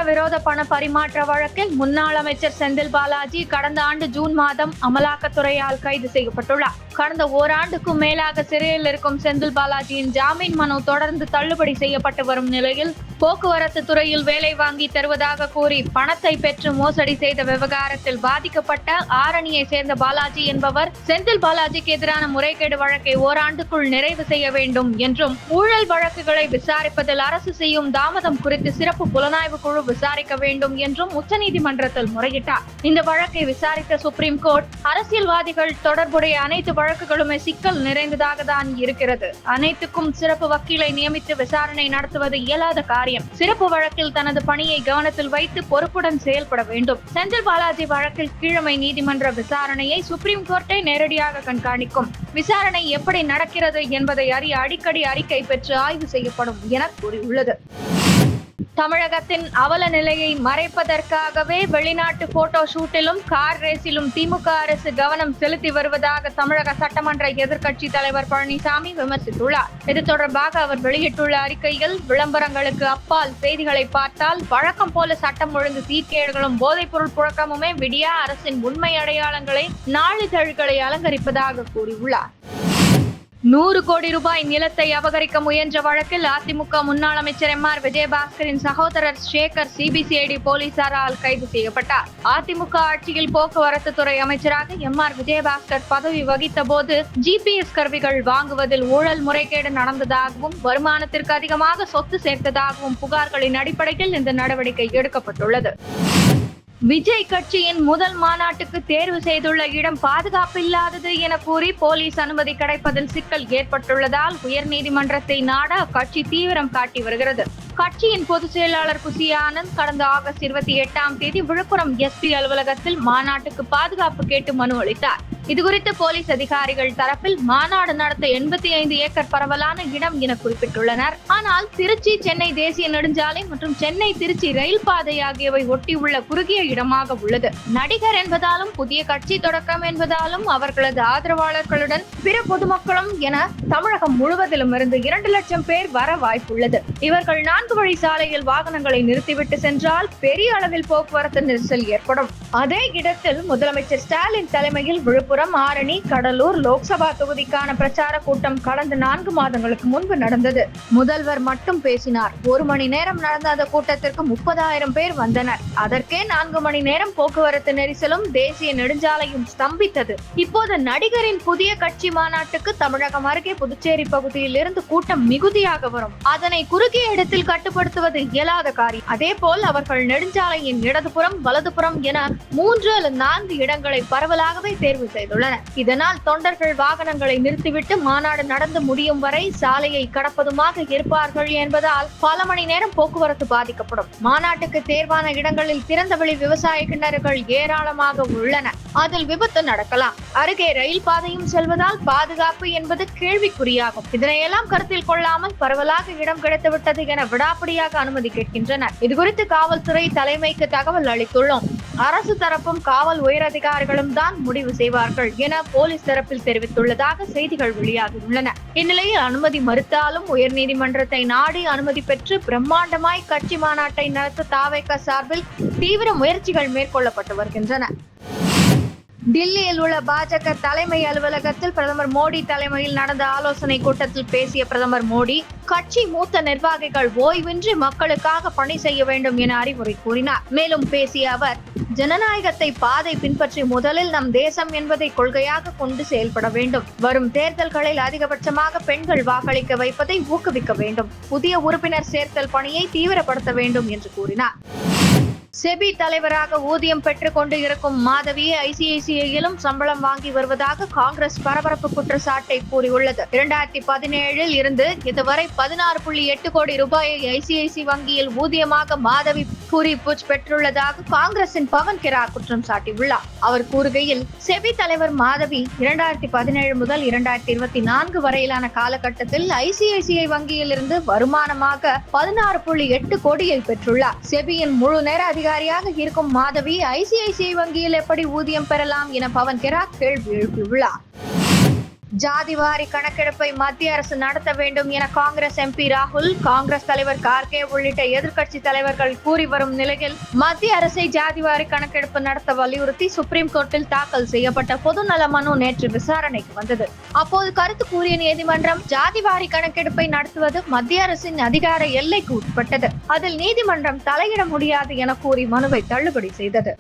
சட்டவிரோத பண பரிமாற்ற வழக்கில் முன்னாள் அமைச்சர் செந்தில் பாலாஜி கடந்த ஆண்டு ஜூன் மாதம் அமலாக்கத்துறையால் கைது செய்யப்பட்டுள்ளார். கடந்த ஓராண்டுக்கும் மேலாக சிறையில் இருக்கும் செந்தில் பாலாஜியின் ஜாமீன் மனு தொடர்ந்து தள்ளுபடி செய்யப்பட்டு வரும் நிலையில் போக்குவரத்து துறையில் வேலை வாங்கி தருவதாக கூறி பணத்தை பெற்று மோசடி செய்த விவகாரத்தில் பாதிக்கப்பட்ட ஆரணியை சேர்ந்த பாலாஜி என்பவர் செந்தில் பாலாஜிக்கு எதிரான முறைகேடு வழக்கை ஓராண்டுக்குள் நிறைவு செய்ய வேண்டும் என்றும் ஊழல் வழக்குகளை விசாரிப்பதில் அரசு செய்யும் தாமதம் குறித்து சிறப்பு புலனாய்வு குழு விசாரிக்க வேண்டும் என்றும் உச்சநீதிமன்றத்தில் முறையிட்டார். இந்த வழக்கை விசாரித்த சுப்ரீம் கோர்ட், அரசியல்வாதிகள் தொடர்புடைய அனைத்து வழக்குகளுமே சிக்கல் நிறைந்ததாக தான் இருக்கிறது. அனைத்துக்கும் சிறப்பு வக்கீலை நியமித்து விசாரணை நடத்துவது இயலாத காரியம். சிறப்பு வழக்கில் தனது பணியை கவனத்தில் வைத்து பொறுப்புடன் செயல்பட வேண்டும். செந்தில் பாலாஜி வழக்கில் கீழமை நீதிமன்ற விசாரணையை சுப்ரீம் கோர்ட்டை நேரடியாக கண்காணிக்கும். விசாரணை எப்படி நடக்கிறது என்பதை அறிய அடிக்கடி அறிக்கை பெற்று ஆய்வு செய்யப்படும் என கூறியுள்ளது. தமிழகத்தின் அவல நிலையை மறைப்பதற்காகவே வெளிநாட்டு போட்டோ ஷூட்டிலும் கார் ரேஸிலும் திமுக அரசு கவனம் செலுத்தி வருவதாக தமிழக சட்டமன்ற எதிர்க்கட்சி தலைவர் பழனிசாமி விமர்சித்துள்ளார். இது தொடர்பாக அவர் வெளியிட்டுள்ள அறிக்கையில், விளம்பரங்களுக்கு அப்பால் செய்திகளை பார்த்தால் வழக்கம் போல சட்டம் ஒழுங்கு சீர்கேடுகளும் போதைப்பொருள் புழக்கமுமே விடியா அரசின் உண்மை அடையாளங்களை நாளிதழ்களை அலங்கரிப்பதாக கூறியுள்ளார். 100 கோடி ரூபாய் நிலத்தை அபகரிக்க முயன்ற வழக்கில் அதிமுக முன்னாள் அமைச்சர் எம்.ஆர். விஜயபாஸ்கரின் சகோதரர் சேகர் சிபிசிஐடி போலீசாரால் கைது செய்யப்பட்டார். அதிமுக ஆட்சியில் போக்குவரத்து துறை அமைச்சராக எம்.ஆர். விஜயபாஸ்கர் பதவி வகித்த போது GPS கருவிகள் வாங்குவதில் ஊழல் முறைகேடு நடந்ததாகவும் வருமானத்திற்கு அதிகமாக சொத்து சேர்த்ததாகவும் புகார்களின் அடிப்படையில் இந்த நடவடிக்கை எடுக்கப்பட்டுள்ளது. விஜய் கட்சியின் முதல் மாநாட்டுக்கு தேர்வு செய்துள்ள இடம் பாதுகாப்பு இல்லாதது என கூறி போலீஸ் அனுமதி கிடைப்பதில் சிக்கல் ஏற்பட்டுள்ளதால் உயர்நீதிமன்றத்தை நாட அக்கட்சி தீவிரம் காட்டி வருகிறது. கட்சியின் பொதுச் செயலாளர் புசி ஆனந்த் கடந்த ஆகஸ்ட் 28ஆம் தேதி விழுப்புரம் SP அலுவலகத்தில் மாநாட்டுக்கு பாதுகாப்பு கேட்டு மனு அளித்தார். இதுகுறித்து போலீஸ் அதிகாரிகள் தரப்பில் மாநாடு நடத்த 85 ஏக்கர் பரவலான இடம் என குறிப்பிட்டுள்ளனர். ஆனால் திருச்சி சென்னை தேசிய நெடுஞ்சாலை மற்றும் சென்னை திருச்சி ரயில் பாதை ஆகியவை ஒட்டியுள்ள குறுகிய இடமாக உள்ளது. நடிகர் என்பதாலும் புதிய கட்சி தொடக்கம் என்பதாலும் அவர்களது ஆதரவாளர்களுடன் பிற பொதுமக்களும் என தமிழகம் முழுவதிலும் இருந்து 2 லட்சம் பேர் வர வாய்ப்புள்ளது. இவர்கள் 4 வழி சாலையில் வாகனங்களை நிறுத்திவிட்டு சென்றால் பெரிய அளவில் போக்குவரத்து நெரிசல் ஏற்படும். அதே இடத்தில் முதலமைச்சர் ஸ்டாலின் தலைமையில் விழுப்புரம், ஆரணி, கடலூர் லோக்சபா தொகுதிக்கான பிரச்சார கூட்டம் கடந்த 4 மாதங்களுக்கு முன்பு நடந்தது. முதல்வர் மட்டும் பேசினார். 1 மணி நேரம் நடந்த அந்த கூட்டத்திற்கு 30,000 பேர் வந்தனர். அதற்கே 4 மணி நேரம் போக்குவரத்து நெரிசலும் தேசிய நெடுஞ்சாலையும் ஸ்தம்பித்தது. இப்போது நடிகரின் புதிய கட்சி மாநாட்டுக்கு தமிழகம் அருகே புதுச்சேரி பகுதியில் இருந்து கூட்டம் மிகுதியாக வரும். அதனை குறுகிய இடத்தில் கட்டுப்படுத்துவது இயலாத காரியம். அதே போல் அவர்கள் நெடுஞ்சாலையின் இடதுபுறம், வலதுபுறம் என 3 அல்லது 4 இடங்களை பரவலாகவே தேர்வு செய்துள்ளனர். இதனால் தொண்டர்கள் வாகனங்களை நிறுத்திவிட்டு மாநாடு நடந்து முடியும் வரை சாலையை கடப்பதுமாக இருப்பார்கள் என்பதால் பல மணி நேரம் போக்குவரத்து பாதிக்கப்படும். மாநாட்டுக்கு தேர்வான இடங்களில் திறந்தவெளி விவசாய கிணறுகள் ஏராளமாக உள்ளன. அதில் விபத்து நடக்கலாம். அருகே ரயில் பாதையும் செல்வதால் பாதுகாப்பு என்பது கேள்விக்குறியாகும். இதனையெல்லாம் கருத்தில் கொள்ளாமல் பரவலாக இடம் கிடைத்துவிட்டது என விடாப்பிடியாக அனுமதி கேட்கின்றனர். இதுகுறித்து காவல்துறை தலைமைக்கு தகவல் அளித்துள்ளோம். அரசு தரப்பும் காவல் உயரதிகாரிகளும் தான் முடிவு செய்வார்கள் என போலீஸ் தரப்பில் தெரிவித்துள்ளதாக செய்திகள் வெளியாகியுள்ளன. இந்நிலையில் அனுமதி மறுத்தாலும் உயர்நீதிமன்றத்தை நாடி அனுமதி பெற்று பிரம்மாண்டமாய் கட்சி மாநாட்டை நடத்த தாவேக சார்பில் தீவிர முயற்சிகள் மேற்கொள்ளப்பட்டு வருகின்றன. டில்லியில் உள்ள பாஜக தலைமை அலுவலகத்தில் பிரதமர் மோடி தலைமையில் நடந்த ஆலோசனை கூட்டத்தில் பேசிய பிரதமர் மோடி, கட்சி மூத்த நிர்வாகிகள் ஓய்வின்றி மக்களுக்காக பணி செய்ய வேண்டும் என அறிவுரை கூறினார். மேலும் பேசிய அவர், ஜனநாயகத்தை பாதை பின்பற்றி முதலில் நம் தேசம் என்பதை கொள்கையாக கொண்டு செயல்பட வேண்டும். வரும் தேர்தல்களில் அதிகபட்சமாக பெண்கள் வாக்களிக்க வைப்பதை ஊக்குவிக்க வேண்டும். புதிய உறுப்பினர் சேர்த்தல் பணியை தீவிரப்படுத்த வேண்டும் என்று கூறினார். செபி தலைவராக ஊதியம் பெற்றுக் கொண்டு இருக்கும் மாதவி ICICIயிலும் சம்பளம் வாங்கி வருவதாக காங்கிரஸ் பரபரப்பு குற்றச்சாட்டை கூறியுள்ளது. 2017இல் இருந்து இதுவரை 16.8 கோடி ரூபாயை ICICI வங்கியில் ஊதியமாக மாதவி பூரி புஜ் பெற்றுள்ளதாக காங்கிரசின் பவன் கெரா குற்றம் சாட்டியுள்ளார். அவர் கூறுகையில், செபி தலைவர் மாதவி 2017 முதல் 2024 வரையிலான காலகட்டத்தில் ICICI வங்கியில் இருந்து வருமானமாக 16.8 கோடியை பெற்றுள்ளார். செபியின் முழு நேர அதிகாரியாக இருக்கும் மாதவி ICICI வங்கியில் எப்படி ஊதியம் பெறலாம் என பவன் கெரா கேள்வி எழுப்பியுள்ளார். ஜாதிவாரி கணக்கெடுப்பை மத்திய அரசு நடத்த வேண்டும் என காங்கிரஸ் எம்பி ராகுல், காங்கிரஸ் தலைவர் கார்கே உள்ளிட்ட எதிர்க்கட்சி தலைவர்கள் கூறி வரும் நிலையில் மத்திய அரசை ஜாதிவாரி கணக்கெடுப்பு நடத்த வலியுறுத்தி சுப்ரீம் கோர்ட்டில் தாக்கல் செய்யப்பட்ட பொதுநல மனு நேற்று விசாரணைக்கு வந்தது. அப்போது கருத்து கூறிய நீதிமன்றம், ஜாதிவாரி கணக்கெடுப்பை நடத்துவது மத்திய அரசின் அதிகார எல்லைக்கு உட்பட்டது, அதில் நீதிமன்றம் தலையிட முடியாது என கூறி மனுவை தள்ளுபடி செய்தது.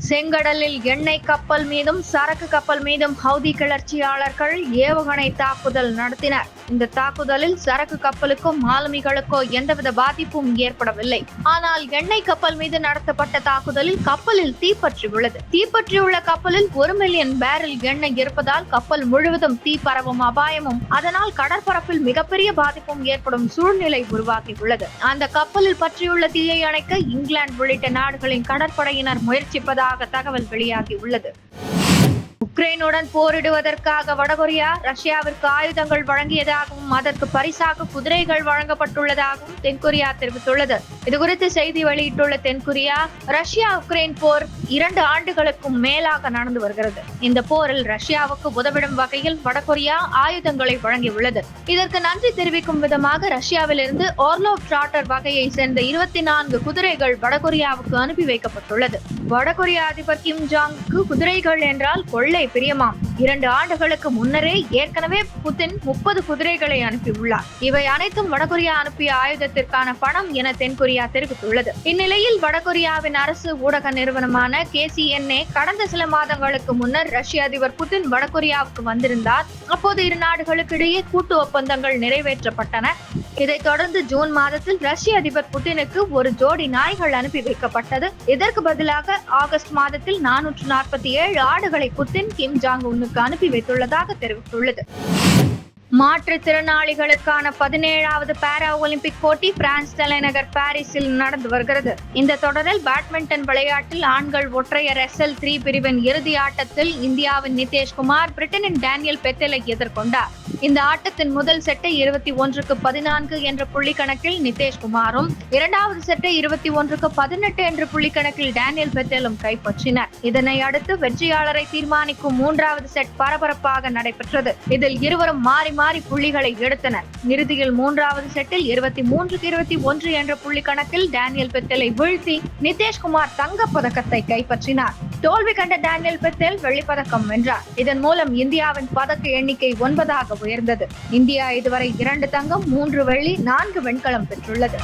செங்கடலில் எண்ணெய் கப்பல் மீதும் சரக்கு கப்பல் மீதும் ஹவுதி கிளர்ச்சியாளர்கள் ஏவுகணை தாக்குதல் நடத்தினர். இந்த தாக்குதலில் சரக்கு கப்பலுக்கோ மாலுமிகளுக்கோ எந்தவித பாதிப்பும் ஏற்படவில்லை. ஆனால் எண்ணெய் கப்பல் மீது நடத்தப்பட்ட தாக்குதலில் கப்பலில் தீப்பற்றியுள்ளது. தீப்பற்றியுள்ள கப்பலில் 1 மில்லியன் பேரல் எண்ணெய் இருப்பதால் கப்பல் முழுவதும் தீ பரவும் அபாயமும், அதனால் கடற்பரப்பில் மிகப்பெரிய பாதிப்பும் ஏற்படும் சூழ்நிலை உருவாகியுள்ளது. அந்த கப்பலில் பற்றியுள்ள தீயை அணைக்க இங்கிலாந்து உள்ளிட்ட நாடுகளின் கடற்படையினர் முயற்சிப்பதாக தகவல் வெளியாகியுள்ளது. உக்ரைனுடன் போரிடுவதற்காக வடகொரியா ரஷ்யாவிற்கு ஆயுதங்கள் வழங்கியதாகவும் அதற்கு பரிசாக குதிரைகள் வழங்கப்பட்டுள்ளதாகவும் தென்கொரியா தெரிவித்துள்ளது. இதுகுறித்து செய்தி வெளியிட்டுள்ள தென்கொரியா, ரஷ்யா உக்ரைன் போர் 2 ஆண்டுகளுக்கும் மேலாக நடந்து வருகிறது. இந்த போரில் ரஷ்யாவுக்கு உதவிடும் வகையில் வடகொரியா ஆயுதங்களை வழங்கியுள்ளது. இதற்கு நன்றி தெரிவிக்கும் விதமாக ரஷ்யாவிலிருந்து ஓர்லோவ் ட்ராட்டர் வகையை சேர்ந்த 24 குதிரைகள் வடகொரியாவுக்கு அனுப்பி வைக்கப்பட்டுள்ளது. வடகொரிய அதிபர் கிம் ஜாங்க்கு குதிரைகள் என்றால் கொள்ளை பிரியமாம். 2 ஆண்டுகளுக்கு முன்னரே ஏற்கனவே புதின் 30 குதிரைகளை அனுப்பியுள்ளார். இவை அனைத்தும் வடகொரியா அனுப்பிய ஆயுதத்திற்கான பணம் என தென்கொரியா தெரிவித்துள்ளது. இந்நிலையில் வடகொரியாவின் அரசு ஊடக நிறுவனமான KCNA கடந்த சில மாதங்களுக்கு முன்னர் ரஷ்ய அதிபர் புதின் வடகொரியாவுக்கு வந்திருந்தார். அப்போது இரு நாடுகளுக்கு இடையே கூட்டு ஒப்பந்தங்கள் நிறைவேற்றப்பட்டன. இதைத் தொடர்ந்து ஜூன் மாதத்தில் ரஷ்ய அதிபர் புதினுக்கு ஒரு ஜோடி நாய்கள் அனுப்பி வைக்கப்பட்டது. இதற்கு பதிலாக ஆகஸ்ட் மாதத்தில் 447 ஆடுகளை புதின் கிம் ஜாங் உன்னுக்கு அனுப்பி வைத்துள்ளதாக தெரிவித்துள்ளது. மாற்றுத்திறனாளிகளுக்கான 17வது பாரா ஒலிம்பிக் போட்டி பிரான்ஸ் தலைநகர் பாரிஸில் நடந்து வருகிறது. இந்த தொடரில் பேட்மிண்டன் விளையாட்டில் ஆண்கள் ஒற்றையர் SL3 பிரிவின் இறுதி ஆட்டத்தில் இந்தியாவின் நிதேஷ்குமார் பிரிட்டனின் டேனியல் பெத்தலை எதிர்கொண்டார். இந்த ஆட்டத்தின் முதல் செட்டை 21-14 என்ற புள்ளி கணக்கில் நிதேஷ்குமாரும், 2வது செட்டை 21-18 என்ற புள்ளி கணக்கில் டேனியல் பெத்தலும் கைப்பற்றினர். இதனை அடுத்து வெற்றியாளரை தீர்மானிக்கும் 3வது செட் பரபரப்பாக நடைபெற்றது. இதில் இருவரும் மாறி புள்ளிகளை எடுத்தனர். இறுதியில் 3வது செட்டில் 23-21 என்ற புள்ளி கணக்கில் டேனியல் பெத்தலை வீழ்த்தி நிதேஷ்குமார் தங்கப்பதக்கத்தை கைப்பற்றினார். தோல்வி கண்ட டேனியல் பெத்தல் வெள்ளிப்பதக்கம் வென்றார். இதன் மூலம் இந்தியாவின் பதக்க எண்ணிக்கை 9ஆக உயர்ந்தது. இந்தியா இதுவரை 2 தங்கம், 3 வெள்ளி, 4 வெண்கலம் பெற்றுள்ளது.